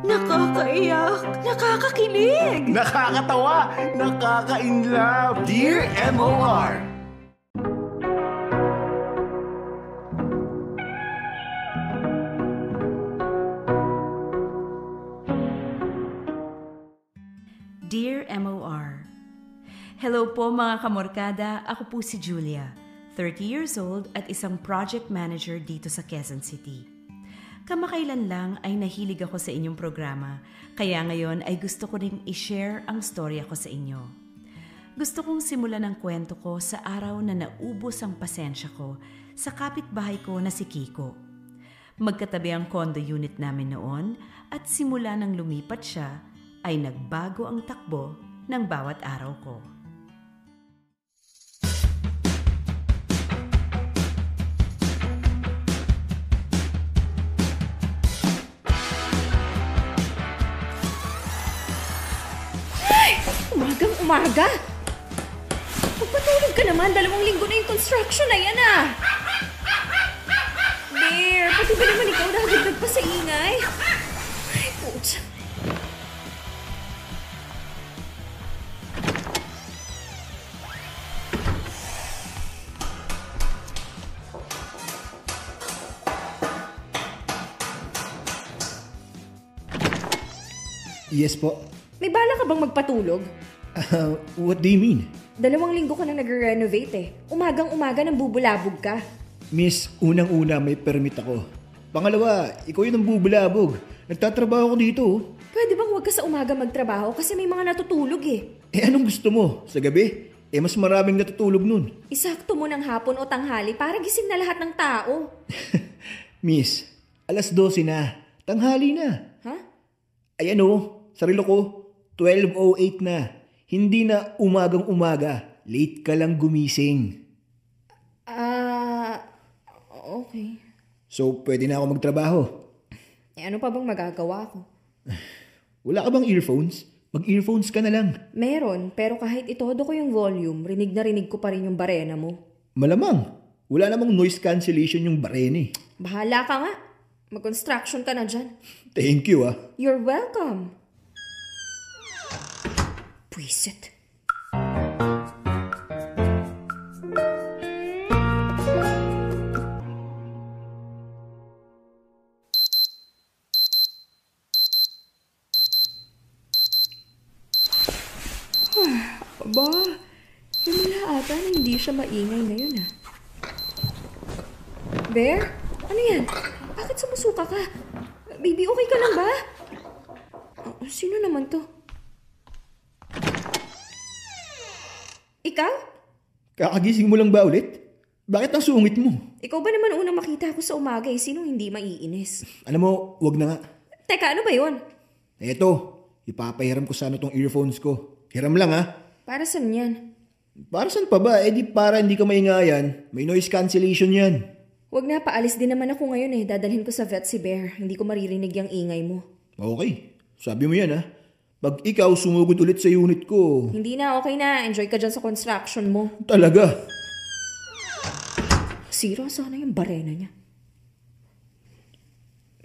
Nakakaiyak, nakakakilig, Nakakatawa, nakaka-inlove. Dear MOR. Dear MOR, hello po mga kamorkada, ako po si Julia, 30 years old at isang project manager dito sa Quezon City. Kamakailan lang ay nahilig ako sa inyong programa, kaya ngayon ay gusto ko ring i-share ang storya ko sa inyo. Gusto kong simulan ang kwento ko sa araw na naubos ang pasensya ko sa kapitbahay ko na si Kiko. Magkatabi ang condo unit namin noon at simula nang lumipat siya, ay nagbago ang takbo ng bawat araw ko. Ay! Umagang-umaga! Magpatulog ka naman, 2 linggo na yung construction na yan ah! Bear, pati ba naman ikaw nakagagdag pa sa ingay? Ay, putya. Yes po. May bala ka bang magpatulog? What do you mean? 2 linggo ka nang nagre-renovate eh. Umagang-umaga nang bubulabog ka. Miss, unang-una may permit ako. Pangalawa, ikaw yun ang bubulabog. Nagtatrabaho ko dito. Pwede bang huwag ka sa umaga magtrabaho kasi may mga natutulog eh. Anong gusto mo? Sa gabi? Mas maraming natutulog nun. Isakto mo ng hapon o tanghali para gising na lahat ng tao. Miss, 12:00 na. Tanghali na. Ha? Ayan sarilo ko, 12:08 na. Hindi na umagang-umaga. Late ka lang gumising. Okay. So, pwede na ako magtrabaho. Ano pa bang magagawa ko? Wala ka bang earphones? Mag-earphones ka na lang. Meron, pero kahit itodo ko yung volume, rinig na rinig ko pa rin yung barena mo. Malamang. Wala namang noise cancellation yung barene. Bahala ka nga. Mag-construction ka na dyan. Thank you You're welcome. Pwisit. Aba, himala ata na hindi siya maingay ngayon Bear? Ano yan? Bakit sumusuka ka? Baby, okay ka lang ba? Sino naman to? Ikaw? Kakagising mo lang ba ulit? Bakit ang sungit mo? Ikaw ba naman unang makita ko sa umaga Sino hindi maiinis? Alam mo, wag na nga. Teka, ano ba yun? Eto, ipapahiram ko sana tong earphones ko. Hiram lang Para saan yan? Para saan pa ba? Di para hindi ka maingayan. May noise cancellation yan. Wag na, paalis din naman ako ngayon Dadalhin ko sa vet si Bear. Hindi ko maririnig yung ingay mo. Okay, sabi mo yan Pag ikaw sumugod ulit sa unit ko. Hindi na, okay na. Enjoy ka dyan sa construction mo. Talaga? Sira sana yung barena niya.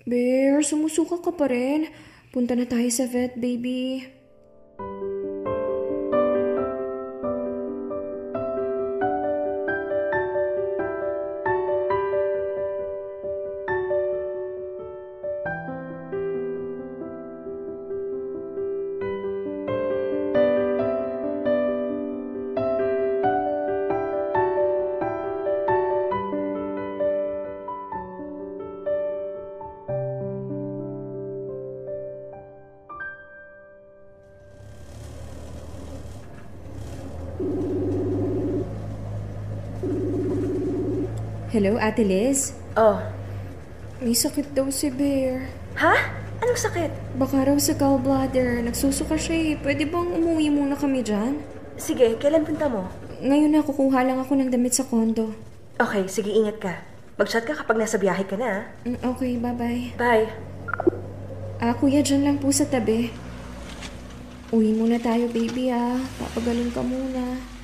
Bear, sumusuka ka pa rin. Punta na tayo sa vet, baby. Hello, Ate Liz? Oh. May sakit daw si Bear. Ha? Anong sakit? Baka raw sa gallbladder. Nagsusuka siya Pwede bang umuwi muna kami dyan? Sige, kailan punta mo? Ngayon na, kukuha lang ako ng damit sa condo. Okay, sige, ingat ka. Mag-chat ka kapag nasa biyahe ka na. Okay, bye-bye. Bye. Kuya, dyan lang po sa tabi. Uwi muna tayo, baby Papagaling ka muna.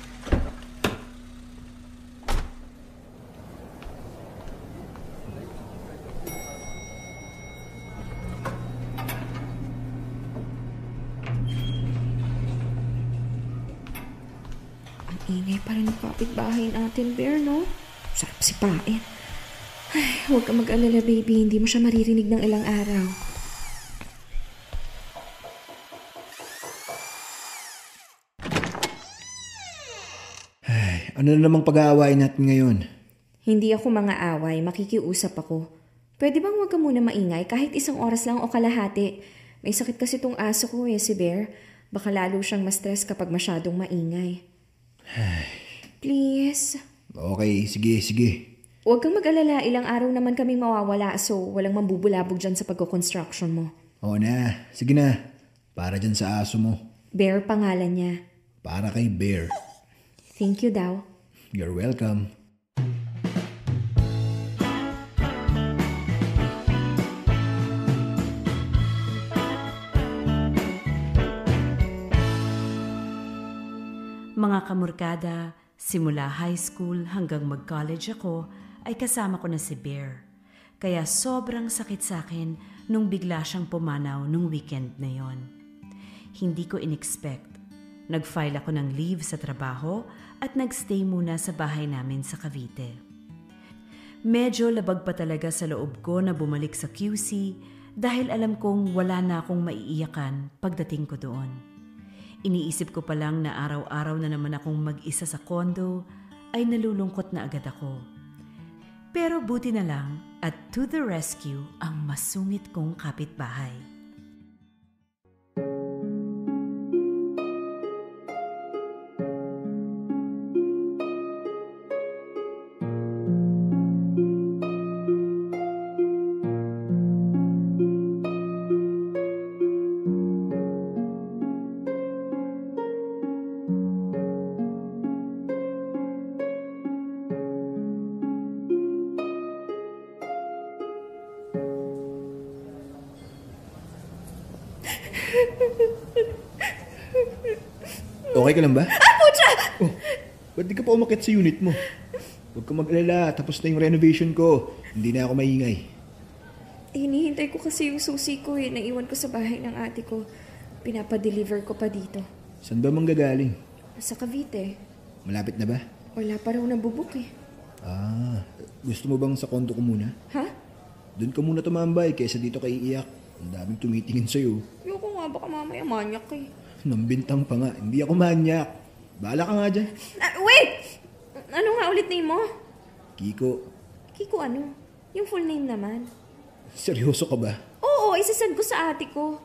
Ingay pa rin ang kapitbahay natin, Bear, no? Sarap sipain. Ay, huwag ka mag-alala, baby. Hindi mo siya maririnig ng ilang araw. Ay, ano na namang pag-aawain natin ngayon? Hindi ako mga away. Makikiusap ako. Pwede bang huwag ka muna maingay kahit isang oras lang o kalahati? May sakit kasi tong aso ko si Bear. Baka lalo siyang ma-stress kapag masyadong maingay. Please. Okay, sige. Huwag kang mag-alala, ilang araw naman kaming mawawala so walang mambubulabog dyan sa pagko-construction mo. Oo na, sige na. Para dyan sa aso mo. Bear pangalan niya. Para kay Bear. Thank you daw. You're welcome. Mga kamorkada, simula high school hanggang mag-college ako, ay kasama ko na si Bear. Kaya sobrang sakit sa akin nung bigla siyang pumanaw nung weekend na yon. Hindi ko in-expect. Nag-file ako ng leave sa trabaho at nag-stay muna sa bahay namin sa Cavite. Medyo labag pa talaga sa loob ko na bumalik sa QC dahil alam kong wala na akong maiiyakan pagdating ko doon. Iniisip ko pa lang na araw-araw na naman akong mag-isa sa kondo ay nalulungkot na agad ako. Pero buti na lang at to the rescue ang masungit kong kapitbahay. Okay ka lang ba? Pucha! Oh, ba't di ka pa umakyat sa unit mo? Huwag ka mag-alala, tapos na yung renovation ko. Hindi na ako maingay. Hinihintay ko kasi yung susi ko Naiwan ko sa bahay ng ate ko. Pinapadeliver ko pa dito. Saan ba manggagaling? Sa Cavite. Malapit na ba? Wala pa raw nabubuk Gusto mo bang sa kondo ko muna? Ha? Doon ka muna tumambay kaysa dito ka iiyak. Ang daming tumitingin sa'yo. Ayoko nga, baka mamaya manyak Nambintang pa nga. Hindi ako manyak. Bahala ka nga dyan. Wait! Ano nga ulit name mo? Kiko, Kiko ano? Yung full name naman. seryoso ka ba? Oo, isasend ko sa ate ko.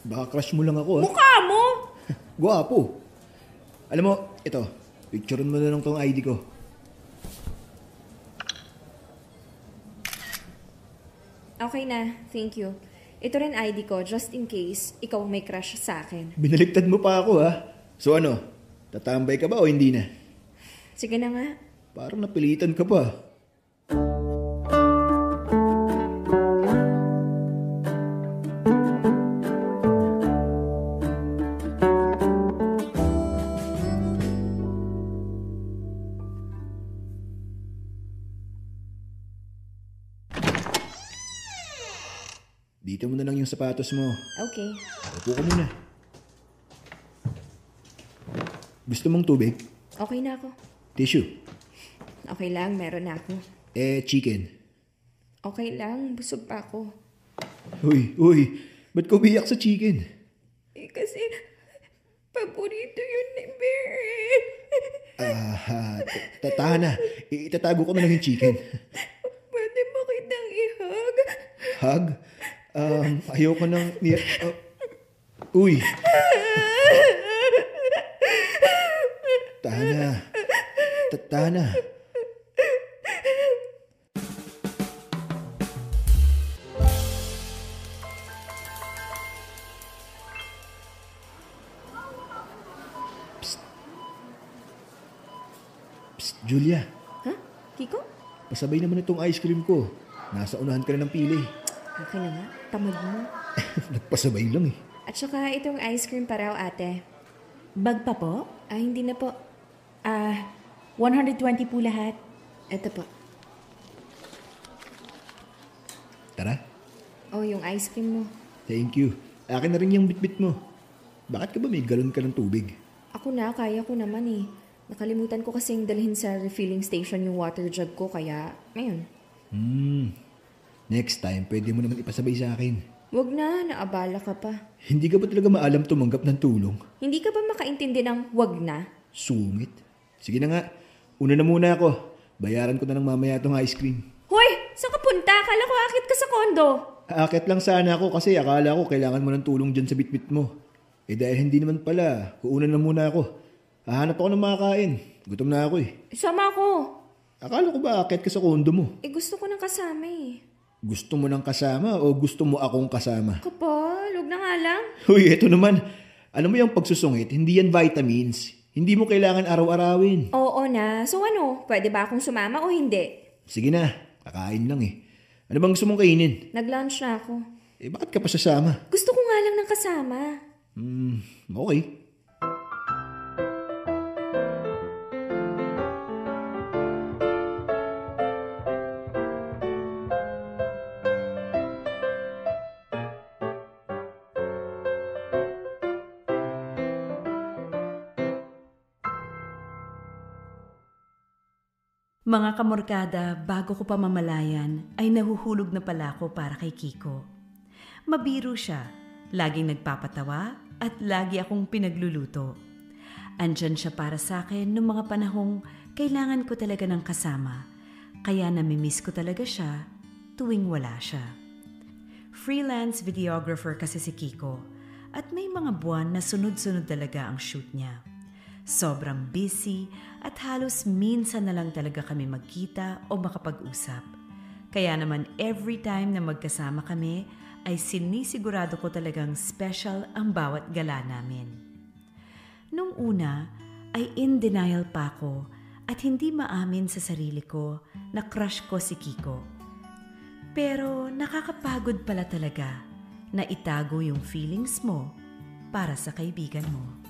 Baka crush mo lang ako, ha? Mukha mo! Gwapo. Alam mo, ito. Picturean mo na lang tong ID ko. Okay na, thank you. Ito rin ID ko, just in case ikaw may crush sa akin. Binaliktad mo pa ako, ha? So ano, tatambay ka ba o hindi na? Sige na nga. Parang napilitan ka pa. Dito mo na lang yung sapatos mo. Okay. Upo ka muna. Gusto mong tubig? Okay na ako. Tissue? Okay lang, meron na ako. Chicken. Okay lang, busog pa ako. Uy, ba't ko umiyak sa chicken? Kasi, paborito yun ni Bear. Tahan na. Itatago ko na lang yung chicken. Pwede mo kitang i-hug? Hug? Ayoko nang... Uy! Tahan na. Tahan na. Psst, Julia. Ha? Kiko? Pasabay naman itong ice cream ko. Nasa unahan ka na ng pili. Okay na nga, tamad mo. Nagpasabay lang eh. At saka itong ice cream pa raw, ate. Bag pa po? Hindi na po. 120 po lahat. Ito po. Tara. Oh, yung ice cream mo. Thank you. Akin na rin yung bitbit mo. Bakit ka ba may galon ka ng tubig? Ako na, kaya ko naman eh. Nakalimutan ko kasing dalhin sa refilling station yung water jug ko, kaya ngayon. Next time, pwede mo naman ipasabay sa akin. Wag na, naabala ka pa. Hindi ka ba talaga maalam tumanggap ng tulong? Hindi ka ba makaintindi ng wag na? Sungit. Sige na nga, una na muna ako. Bayaran ko na ng mamaya itong ice cream. Hoy! Saan ka punta? Akala ko akit ka sa kondo. Aakit lang sana ako kasi akala ko kailangan mo ng tulong dyan sa bitbit mo. Dahil hindi naman pala, kuuna na muna ako. Hahanap ako ng makakain. Gutom na ako eh. Sama ko. Akala ko ba aakit ka sa kondo mo? Gusto ko ng kasama eh. Gusto mo ng kasama o gusto mo akong kasama? Kapal, huwag na nga lang. Uy, eto naman. Alam mo yung pagsusungit, hindi yan vitamins. Hindi mo kailangan araw-arawin. Oo na. So ano, pwede ba akong sumama o hindi? Sige na, kakain lang eh. Ano bang gusto mong kainin? Nag-lunch na ako. Bakit ka pa sasama? Gusto ko nga lang ng kasama. Okay. Mga kamorkada, bago ko pa mamalayan, ay nahuhulog na pala ako para kay Kiko. Mabiro siya, laging nagpapatawa at lagi akong pinagluluto. Andyan siya para sa akin noong mga panahong kailangan ko talaga ng kasama, kaya namimiss ko talaga siya tuwing wala siya. Freelance videographer kasi si Kiko at may mga buwan na sunod-sunod talaga ang shoot niya. Sobrang busy at halos minsan na lang talaga kami magkita o makapag-usap. Kaya naman every time na magkasama kami ay sinisigurado ko talagang special ang bawat gala namin. Nung una ay in denial pa ako at hindi maamin sa sarili ko na crush ko si Kiko. Pero nakakapagod pala talaga na itago yung feelings mo para sa kaibigan mo.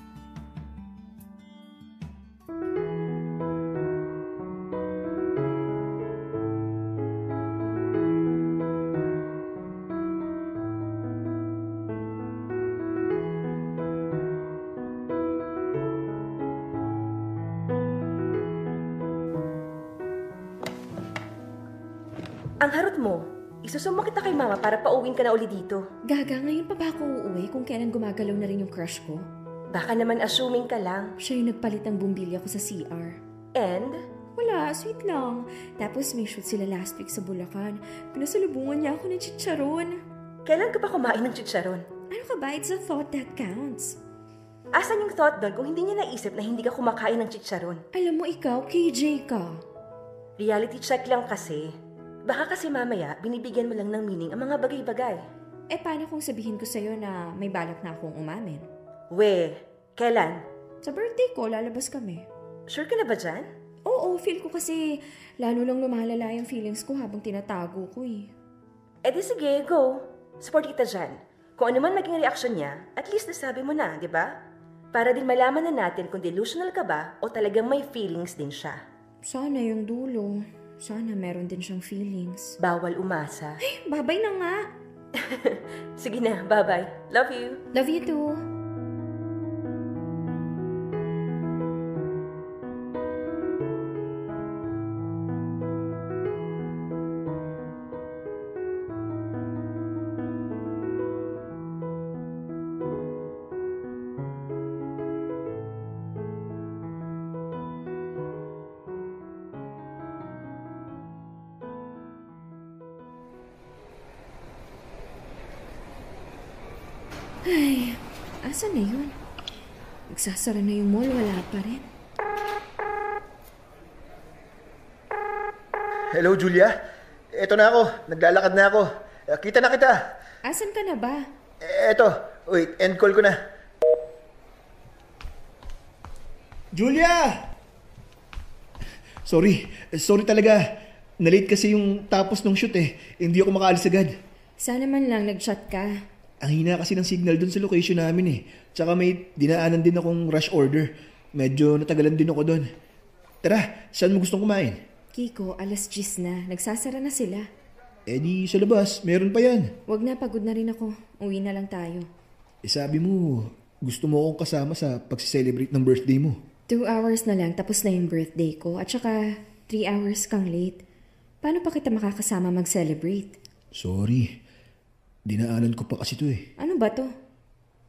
Ang harot mo, isusumo kita kay mama para pauwin ka na uli dito. Gaga, ngayon pa ba ako uuwi kung kailan gumagalaw na rin yung crush ko? Baka naman assuming ka lang. Siya yung nagpalit ng bumbilya ko sa CR. And? Wala, sweet lang. Tapos may shoot sila last week sa Bulacan. Pinasalubungan niya ako ng chicharon. Kailan ka pa kumain ng chicharon? Ano ka ba? It's a thought that counts. Asan yung thought doon kung hindi niya naisip na hindi ka kumakain ng chicharon? Alam mo ikaw, KJ ka. Reality check lang kasi. Baka kasi mamaya, binibigyan mo lang ng meaning ang mga bagay-bagay. Paano kung sabihin ko sa'yo na may balak na akong umamin? Kailan? Sa birthday ko, lalabas kami. Sure ka na ba dyan? Oo, feel ko kasi lalo lang lumalala yung feelings ko habang tinatago ko eh. Di sige, go. Support kita dyan. Kung ano man maging reaksyon niya, at least nasabi mo na, di ba? Para din malaman na natin kung delusional ka ba o talagang may feelings din siya. Sana yung dulo. Sana meron din siyang feelings. Bawal umasa. Ay, babay na nga. Sige na, bye-bye. Love you. Love you too. Ay, asan na yun? Nagsasara na yung mall, wala pa rin. Hello, Julia. Eto na ako. Naglalakad na ako. Kita na kita. Asan ka na ba? Eto. Wait, end call ko na. Julia! Sorry talaga. Nalate kasi yung tapos ng shoot eh. Hindi ako makaalis agad. Sana man lang nag-chat ka. Ang hina kasi ng signal dun sa location namin eh. Tsaka may dinaanan din akong rush order. Medyo natagalan din ako dun. Tara, saan mo gustong kumain? Kiko, 10:00 na. Nagsasara na sila. Di sa labas, meron pa yan. Wag na, pagod na rin ako. Uwi na lang tayo. Sabi mo, gusto mo akong kasama sa pag-celebrate ng birthday mo. 2 hours na lang tapos na yung birthday ko at saka 3 hours kang late. Paano pa kita makakasama mag-celebrate? Sorry. Dinaanan ko pa kasi to eh. Ano ba to?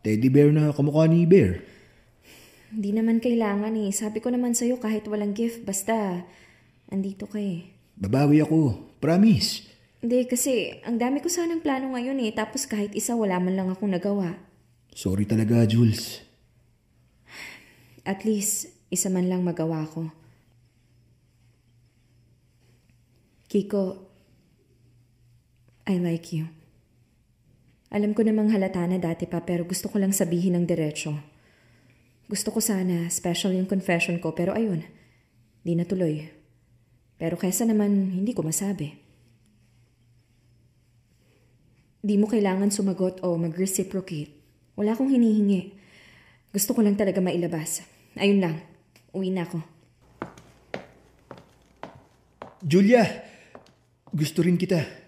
Teddy bear na kamukha ni Bear. Hindi naman kailangan eh. Sabi ko naman sa'yo kahit walang gift, basta andito ka eh. Babawi ako. Promise. Hindi kasi ang dami ko sanang plano ngayon eh. Tapos kahit isa wala man lang akong nagawa. Sorry talaga, Jules. At least isa man lang magawa ko. Kiko, I like you. Alam ko namang halata na dati pa pero gusto ko lang sabihin ng diretso. Gusto ko sana special yung confession ko pero ayun, di natuloy. Pero kesa naman hindi ko masabi. Di mo kailangan sumagot o mag-reciprocate. Wala akong hinihingi. Gusto ko lang talaga mailabas. Ayun lang, uwi na ako. Julia, gusto rin kita.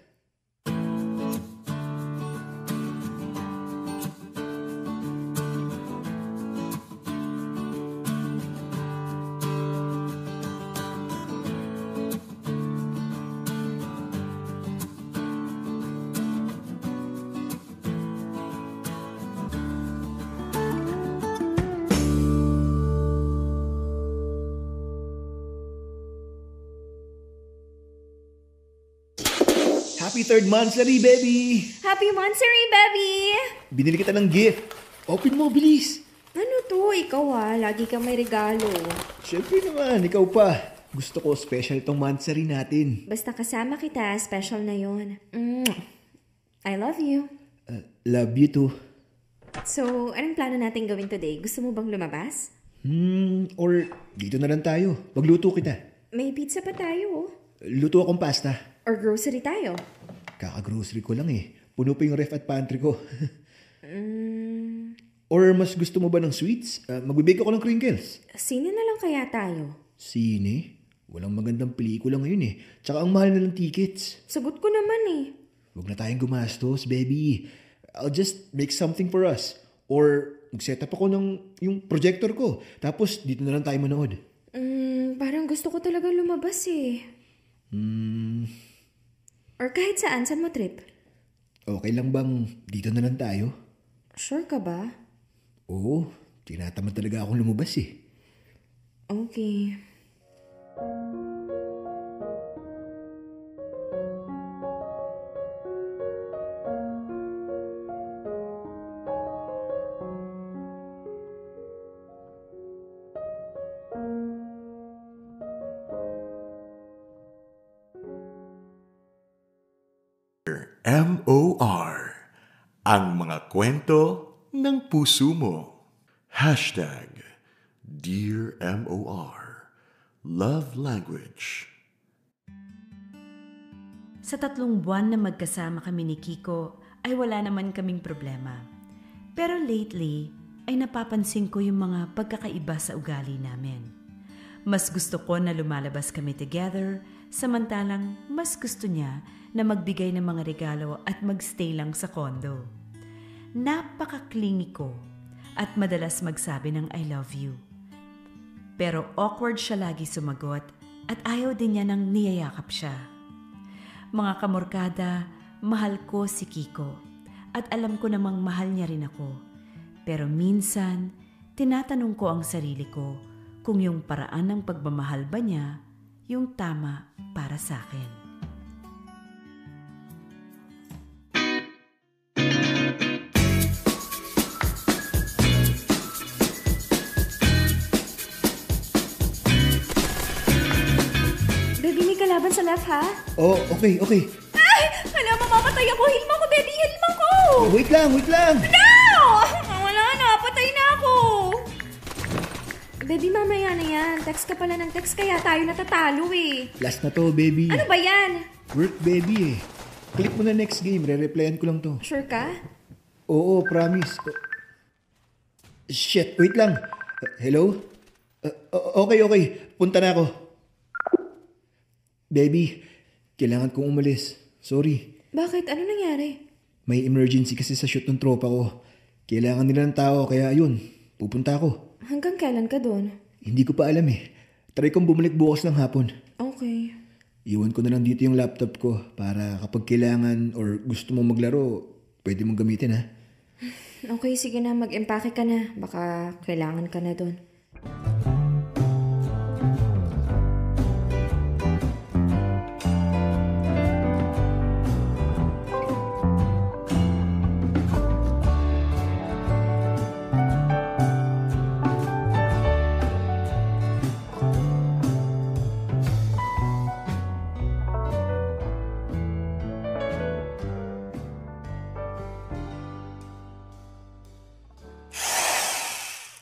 Happy 3rd monthsary, baby! Happy monthsary, baby! Binili kita ng gift. Open mo, bilis. Ano to? Ikaw lagi kang may regalo. Siyempre naman, ikaw pa. Gusto ko special tong monthsary natin. Basta kasama kita, special na yon. I love you. Love you too. So, anong plano natin gawin today? Gusto mo bang lumabas? Or dito na lang tayo. Magluto kita. May pizza pa tayo. Luto akong pasta. Or grocery tayo. Kaka-grocery ko lang eh. Puno pa yung ref at pantry ko. Or mas gusto mo ba ng sweets? Magbibake ako ng crinkles. Sine na lang kaya tayo? Sine? Walang magandang pelikula ngayon eh. Tsaka ang mahal na ng tickets. Sagot ko naman eh. Huwag na tayong gumastos, baby. I'll just make something for us. Or mag-set up ako ng yung projector ko. Tapos dito na lang tayo manood. Parang gusto ko talaga lumabas eh. Or kahit saan mo trip? Okay lang bang dito na lang tayo? Sure ka ba? Oo, tinatamad talaga akong lumabas eh. Okay. MOR. Ang mga kwento ng puso mo. Hashtag Dear MOR. Love Language. Sa 3 buwan na magkasama kami ni Kiko ay wala naman kaming problema. Pero lately ay napapansin ko yung mga pagkakaiba sa ugali namin. Mas gusto ko na lumalabas kami together, samantalang mas gusto niya na magbigay ng mga regalo at magstay lang sa condo. Napaka-clingy ko at madalas magsabi ng I love you. Pero awkward siya lagi sumagot at ayaw din niya nang niyayakap siya. Mga kamorkada, mahal ko si Kiko at alam ko namang mahal niya rin ako. Pero minsan, tinatanong ko ang sarili ko kung yung paraan ng pagmamahal ba niya yung tama para sa akin. Laban sa left, ha? Oh, okay. Ay! Hala, mamamatay ako! Hilma ko, baby! Hilma ko! Wait lang! No! Wala na! Patay na ako! Baby, mamaya na yan. Text ka pala ng text kaya tayo natatalo eh. Last na to, baby. Ano ba yan? Work, baby eh. Click mo na next game. Re-replyan ko lang to. Sure ka? Oo, promise. Shit, wait lang. Hello? Okay. Punta na ako. Baby, kailangan kong umalis. Sorry. Bakit? Ano nangyari? May emergency kasi sa shoot ng tropa ko. Kailangan nila ng tao kaya yun, pupunta ako. Hanggang kailan ka doon? Hindi ko pa alam eh. Try kong bumalik bukas ng hapon. Okay. Iwan ko na lang dito yung laptop ko para kapag kailangan or gusto mong maglaro, pwede mong gamitin ha. Okay, sige na. Mag-empake ka na. Baka kailangan ka na doon.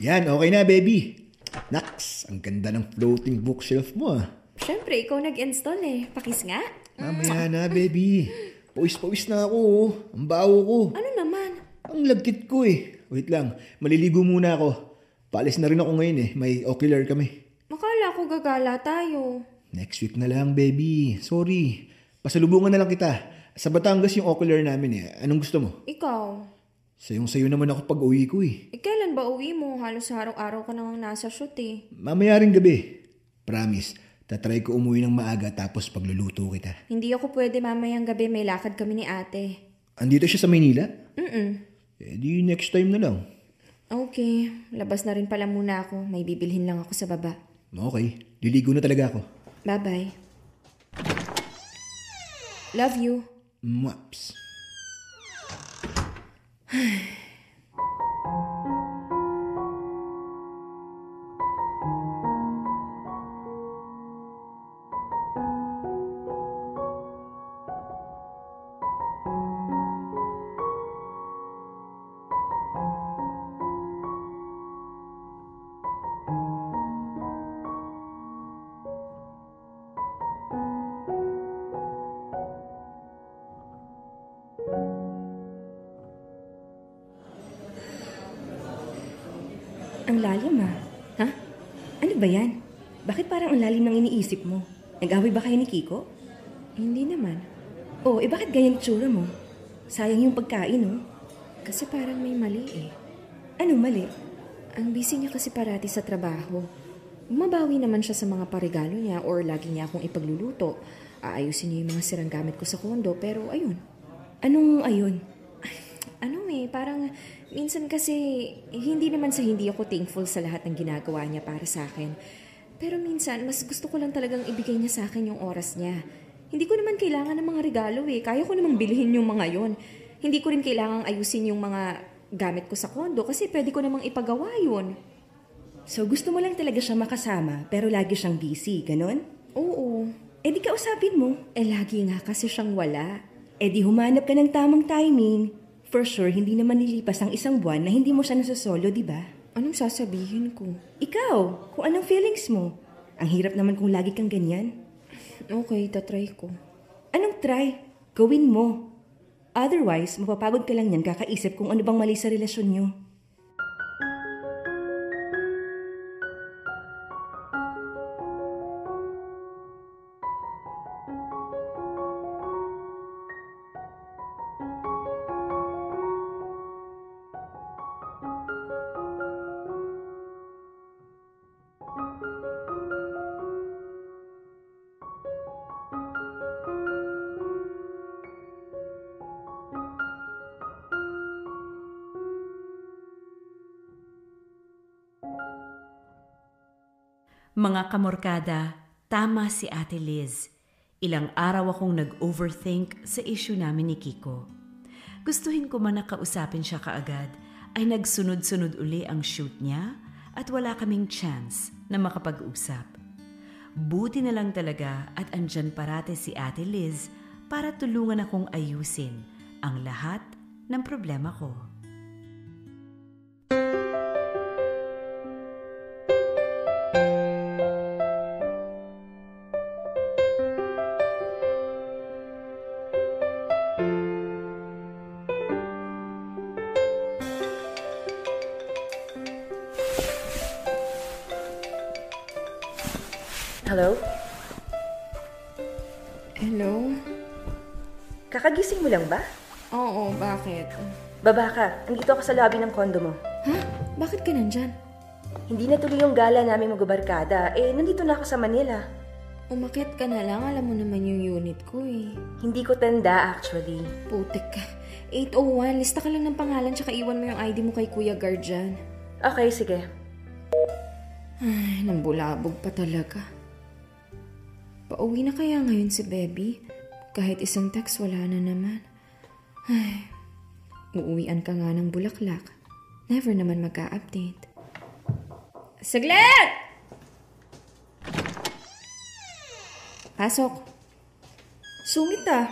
Yan, okay na baby. Naks, ang ganda ng floating bookshelf mo ah. Siyempre, ikaw nag-install eh. Pakis nga. Mamaya na baby. Pawis-pawis na ako oh. Ang baho ko. Ano naman? Ang lagkit ko eh. Wait lang, maliligo muna ako. Paalis na rin ako ngayon eh. May ocular kami. Makala ko gagala tayo. Next week na lang baby. Sorry. Pasalubungan na lang kita. Sa Batangas yung ocular namin eh. Anong gusto mo? Ikaw? Sayong-sayo naman ako pag uwi ko eh. Kailan ba uwi mo? Halos araw-araw ka nang nasa shoot eh. Mamaya rin gabi. Promise, tatry ko umuwi ng maaga tapos pagluluto kita. Hindi ako pwede mamayang gabi. May lakad kami ni ate. Andito siya sa Maynila? Mm-mm. Di next time na lang. Okay. Labas na rin pala muna ako. May bibilhin lang ako sa baba. Okay, liligo na talaga ako. Bye-bye. Love you. Mwaps. Ang lalim ah. Ha? Ano ba yan? Bakit parang ang lalim ng iniisip mo? Nag-away ba kayo ni Kiko? Hindi naman. Oh, bakit ganyan tsura mo? Sayang yung pagkain, oh. Kasi parang may mali eh. Anong mali? Ang busy niya kasi parati sa trabaho. Bumabawi naman siya sa mga paregalo niya or lagi niya akong ipagluluto. Aayusin niya yung mga sirang gamit ko sa kondo pero ayun. Anong ayun? Ano eh, parang minsan kasi hindi naman sa hindi ako thankful sa lahat ng ginagawa niya para sa akin. Pero minsan, mas gusto ko lang talagang ibigay niya sa akin yung oras niya. Hindi ko naman kailangan ng mga regalo eh. Kaya ko namang bilhin yung mga yon. Hindi ko rin kailangang ayusin yung mga gamit ko sa kondo kasi pwede ko namang ipagawa yun. So gusto mo lang talaga siya makasama pero lagi siyang busy, ganon? Oo. Di kausapin mo. Lagi nga kasi siyang wala. Di humanap ka ng tamang timing. For sure, hindi naman nilipas ang isang buwan na hindi mo siya nasasolo, di ba? Anong sasabihin ko? Ikaw, kung anong feelings mo. Ang hirap naman kung lagi kang ganyan. Okay, tatry ko. Anong try? Gawin mo. Otherwise, mapapagod ka lang yan kakaisip kung ano bang mali sa relasyon niyo. Mga kamorkada, tama si Ate Liz. Ilang araw akong nag-overthink sa issue namin ni Kiko. Gustuhin ko man nakausapin siya kaagad, ay nagsunod-sunod uli ang shoot niya at wala kaming chance na makapag-usap. Buti na lang talaga at andyan parate si Ate Liz para tulungan akong ayusin ang lahat ng problema ko. Hello? Hello? Kakagising mo lang ba? Oo, bakit? Baba ka. Andito ako sa lobby ng kondo mo. Ha? Bakit ka nandyan? Hindi na tuloy yung gala namin magbabarkada. Nandito na ako sa Manila. Umakyat ka na lang. Alam mo naman yung unit ko eh. Hindi ko tanda actually. Putek ka. 801. Lista ka lang ng pangalan tsaka iwan mo yung ID mo kay Kuya Guard dyan. Okay, sige. Ay, nambulabog pa talaga. Pauwi na kaya ngayon si Bebe? Kahit isang text wala na naman. Ay, uuwian ka nga ng Bulaklak. Never naman magka-update. Saglit! Pasok. Sungit ah.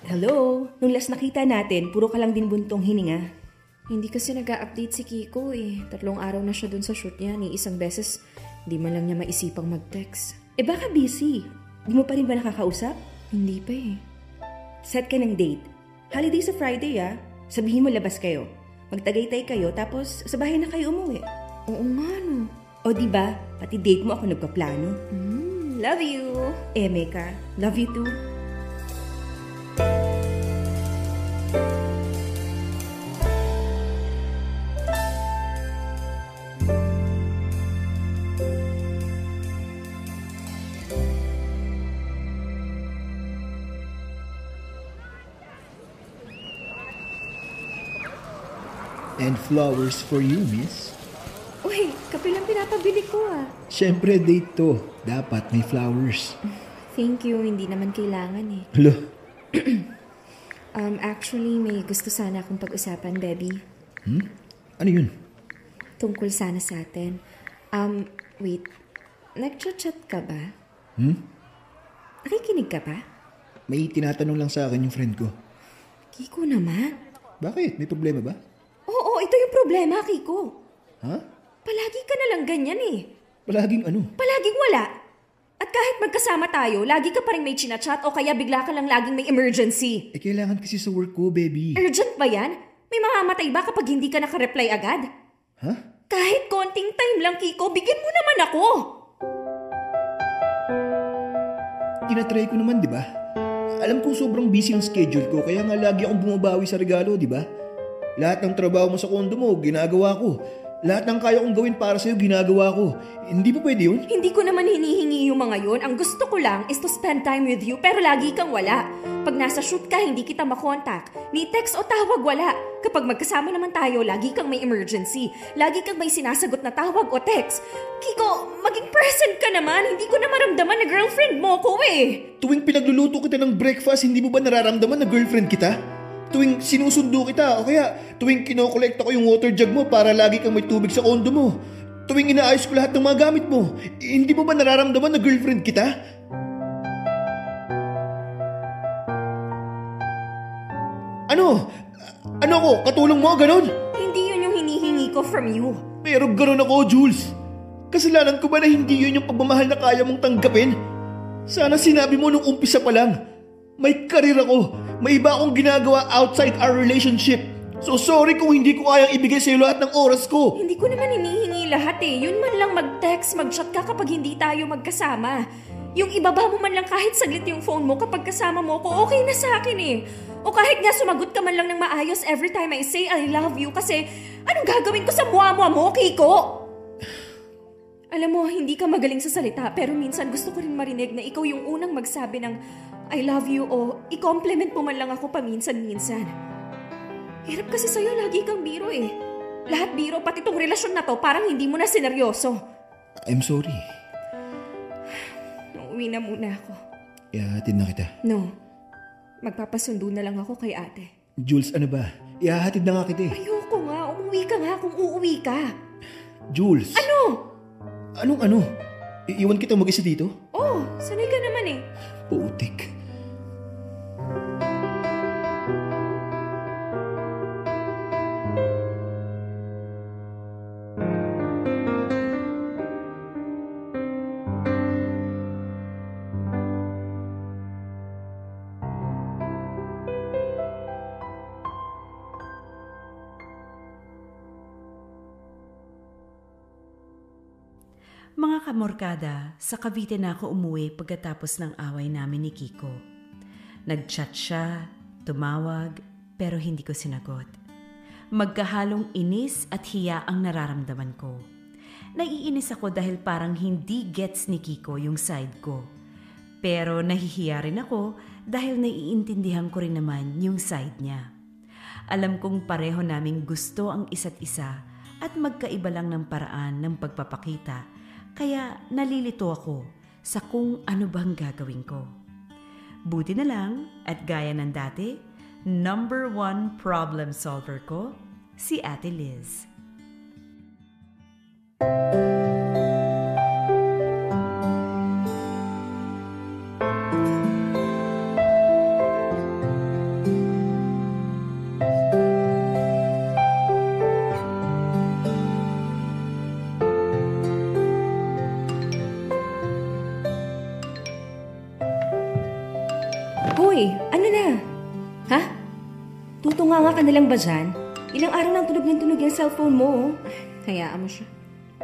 Hello? Nung last nakita natin, puro ka lang din buntong hininga. Hindi kasi nag-update si Kiko eh. 3 araw na siya dun sa shoot niya. Ni isang beses, di man lang niya maisipang mag-text. Baka busy. Di mo pa rin ba nakakausap? Hindi pa eh. Set ka ng date. Holiday sa Friday Sabihin mo labas kayo. Magtagaytay kayo tapos sa bahay na kayo umuwi. Oo nga no. O diba, pati date mo ako nagpaplano. Love you. Meka, love you too. And flowers for you, miss. Uy, kape lang pinapabili ko ah. Siyempre, date to. Dapat may flowers. Thank you, hindi naman kailangan eh. Hello? Actually, may gusto sana akong pag-usapan, Bebe. Ano yun? Tungkol sana sa atin. Wait. Nag-chat ka ba? Nakikinig ka ba? May tinatanong lang sa akin yung friend ko. Kiko naman. Bakit? May problema ba? Oo, ito yung problema, Kiko. Ha? Palagi ka na lang ganyan eh. Palaging ano? Palaging wala. At kahit magkasama tayo, lagi ka pa rin may chinachat o kaya bigla ka lang laging may emergency. Kailangan kasi sa work ko, baby. Urgent ba yan? May mamamatay ba kapag hindi ka nakareply agad? Ha? Kahit konting time lang, Kiko, bigyan mo naman ako. Tinatry ko naman, di ba? Alam kong sobrang busy ang schedule ko, kaya nga lagi akong bumabawi sa regalo, di ba? Lahat ng trabaho mo sa kondo mo, ginagawa ko. Lahat ng kaya kong gawin para sa'yo, ginagawa ko. Hindi ba pwede yun? Hindi ko naman hinihingi yung mga yun. Ang gusto ko lang is to spend time with you, pero lagi kang wala. Pag nasa shoot ka, hindi kita makontak. Ni text o tawag, wala. Kapag magkasama naman tayo, lagi kang may emergency. Lagi kang may sinasagot na tawag o text. Kiko, maging present ka naman. Hindi ko na maramdaman na girlfriend mo ko eh. Tuwing pinagluluto kita ng breakfast, hindi mo ba nararamdaman na girlfriend kita? Tuwing sinusundo kita o kaya tuwing kinokolekta ko yung water jug mo para lagi kang may tubig sa kondo mo. Tuwing inaayos ko lahat ng mga gamit mo, hindi mo ba nararamdaman na girlfriend kita? Ano? Ano ako? Katulong mo? Ganon? Hindi yun yung hinihingi ko from you. Pero ganon ako, Jules. Kasalanan ko ba na hindi yun yung pagmamahal na kaya mong tanggapin? Sana sinabi mo nung umpisa pa lang. May karir ako. May iba akong ginagawa outside our relationship. So sorry kung hindi ko kayang ibigay sa'yo lahat ng oras ko. Hindi ko naman hinihingi lahat eh. Yun man lang mag-text, mag-chat ka kapag hindi tayo magkasama. Yung ibaba mo man lang kahit saglit yung phone mo kapag kasama mo ko, okay na sa akin eh. O kahit nga sumagot ka man lang ng maayos every time I say I love you kasi anong gagawin ko sa muwa-muwa mo, Kiko? Alam mo, hindi ka magaling sa salita pero minsan gusto ko rin marinig na ikaw yung unang magsabi ng I love you o i-compliment mo man lang ako paminsan-minsan. Hirap kasi sa'yo, lagi kang biro eh. Lahat biro, pati tong relasyon na to, parang hindi mo na sineryoso. I'm sorry. Uuwi na muna ako. Ihahatid na kita. No, magpapasundo na lang ako kay ate. Jules, ano ba? Ihahatid na nga kita eh. Ayoko nga, umuwi ka nga kung uuwi ka. Jules! Ano? Anong ano? Iiwan kita mag-isa dito? Oh, sanay ka naman eh. Putik. Mga kamorkada, sa Cavite na ako umuwi pagkatapos ng away namin ni Kiko. Nag-chat siya, tumawag, pero hindi ko sinagot. Magkahalong inis at hiya ang nararamdaman ko. Naiinis ako dahil parang hindi gets ni Kiko yung side ko. Pero nahihiya rin ako dahil naiintindihan ko rin naman yung side niya. Alam kong pareho naming gusto ang isa't isa at magkaiba lang ng paraan ng pagpapakita, kaya nalilito ako sa kung ano bang gagawin ko. Buti na lang at gaya ng dati, number 1 problem solver ko, si Ate Liz. Hoy, ano na? Ha? Tutunganga ka na lang ba dyan? Ilang araw nang tunog ng tunog yung cellphone mo, oh. Hayaan mo siya.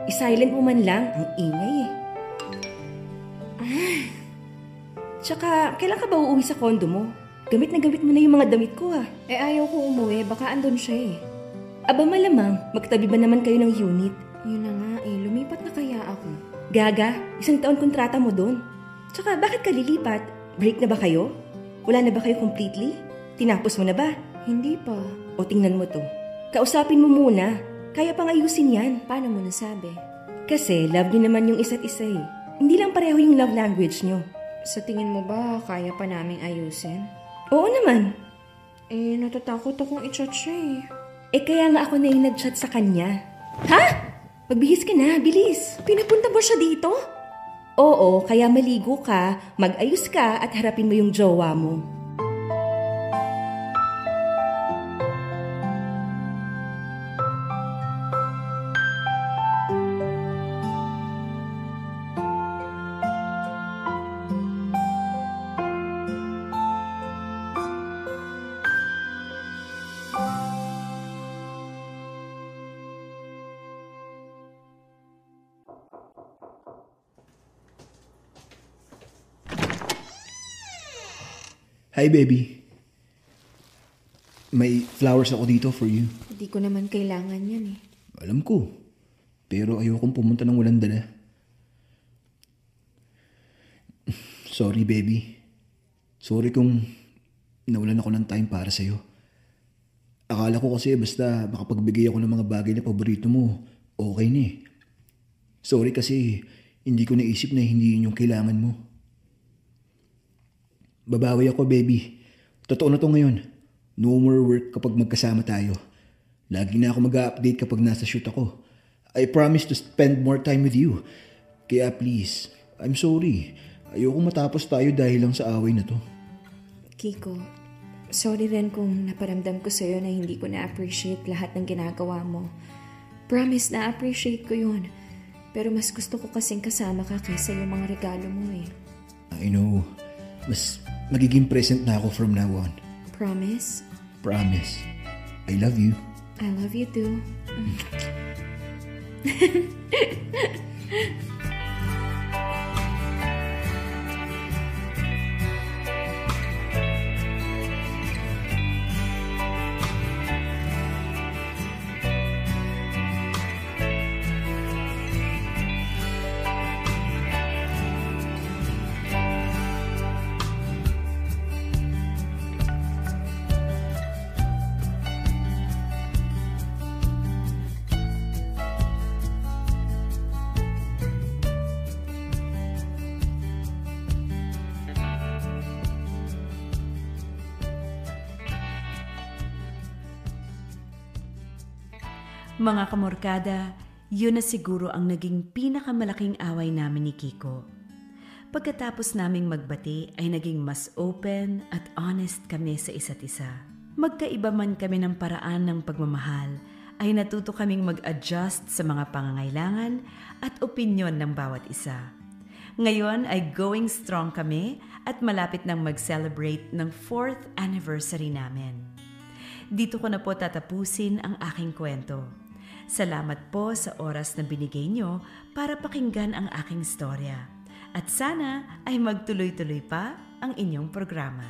I-silent mo man lang, ang ingay eh. Tsaka, kailan ka ba uuwi sa kondo mo? Gamit na gamit mo na yung mga damit ko ah. Ayaw ko umuwi. Baka andun siya eh. Aba malamang, magtabi ba naman kayo ng unit? Yun na nga eh. Lumipat na kaya ako. Gaga, 1 taon kontrata mo doon. Tsaka, bakit ka lilipat? Break na ba kayo? Wala na ba kayo completely? Tinapos mo na ba? Hindi pa. O tingnan mo to. Kausapin mo muna. Kaya pang ayusin yan. Paano mo nasabi? Kasi love niyo naman yung isa't isa eh. Hindi lang pareho yung love language niyo. Sa tingin mo ba kaya pa naming ayusin? Oo naman. Eh, natatakot akong i-chat siya eh. Eh kaya nga ako na yung nag-chat sa kanya. Ha? Magbihis ka na, bilis. Pinapunta ba siya dito? Oo, kaya maligo ka, mag-ayos ka at harapin mo yung jowa mo. Hi, baby. May flowers ako dito for you. Hindi ko naman kailangan yan eh. Alam ko. Pero ayokong pumunta ng walang dala. Sorry, baby. Sorry kung nawalan ako ng time para sa'yo. Akala ko kasi basta makapagbigay ako ng mga bagay na paborito mo, okay na eh. Sorry kasi hindi ko naisip na hindi yun yung kailangan mo. Babawi ako, baby. Totoo na to ngayon. No more work kapag magkasama tayo. Lagi na ako mag-update kapag nasa shoot ako. I promise to spend more time with you. Kaya please, I'm sorry. Ayoko matapos tayo dahil lang sa away na to. Kiko, sorry rin kung naparamdam ko sa'yo na hindi ko na-appreciate lahat ng ginagawa mo. Promise na-appreciate ko yun. Pero mas gusto ko kasing kasama ka kaysa yung mga regalo mo eh. I know. Mas magiging present na ako from now on. Promise? Promise. I love you. I love you too. Mga kamorkada, yun na siguro ang naging pinakamalaking away namin ni Kiko. Pagkatapos naming magbati ay naging mas open at honest kami sa isa't isa. Magkaiba man kami ng paraan ng pagmamahal, ay natuto kaming mag-adjust sa mga pangangailangan at opinyon ng bawat isa. Ngayon ay going strong kami at malapit nang mag-celebrate ng 4th anniversary namin. Dito ko na po tatapusin ang aking kwento. Salamat po sa oras na binigay nyo para pakinggan ang aking storya. At sana ay magtuloy-tuloy pa ang inyong programa.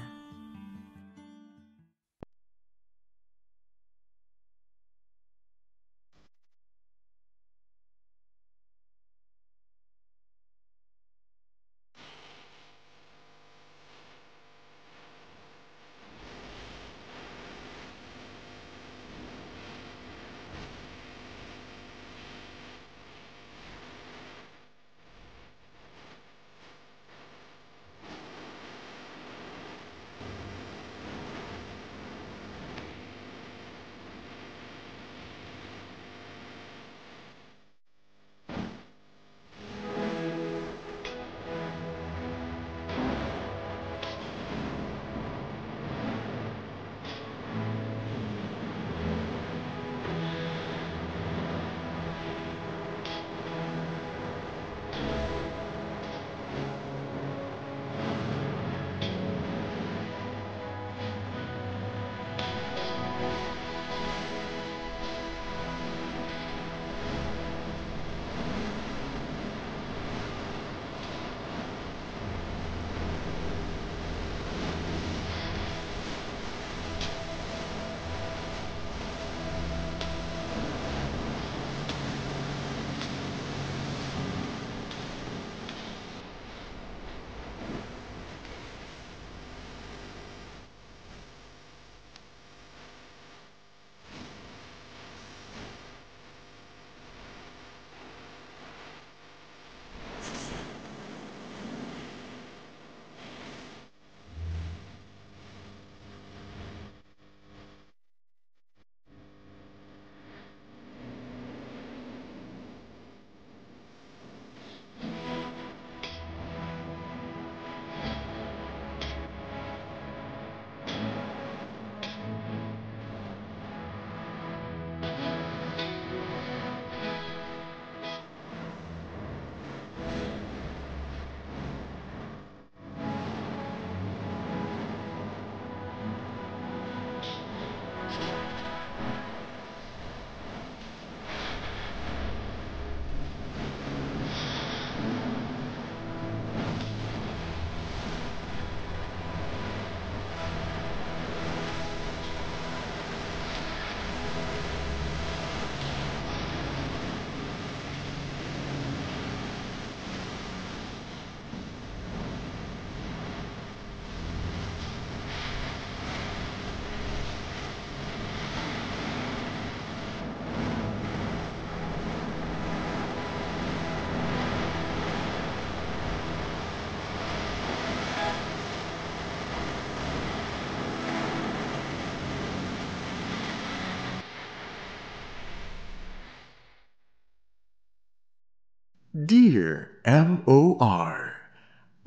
Dear M.O.R.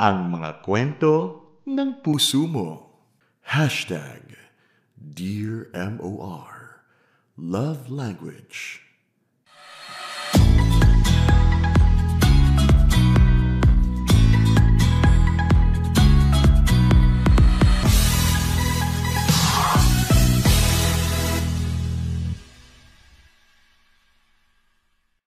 Ang mga kwento ng puso mo. Hashtag Dear M.O.R. Love Language.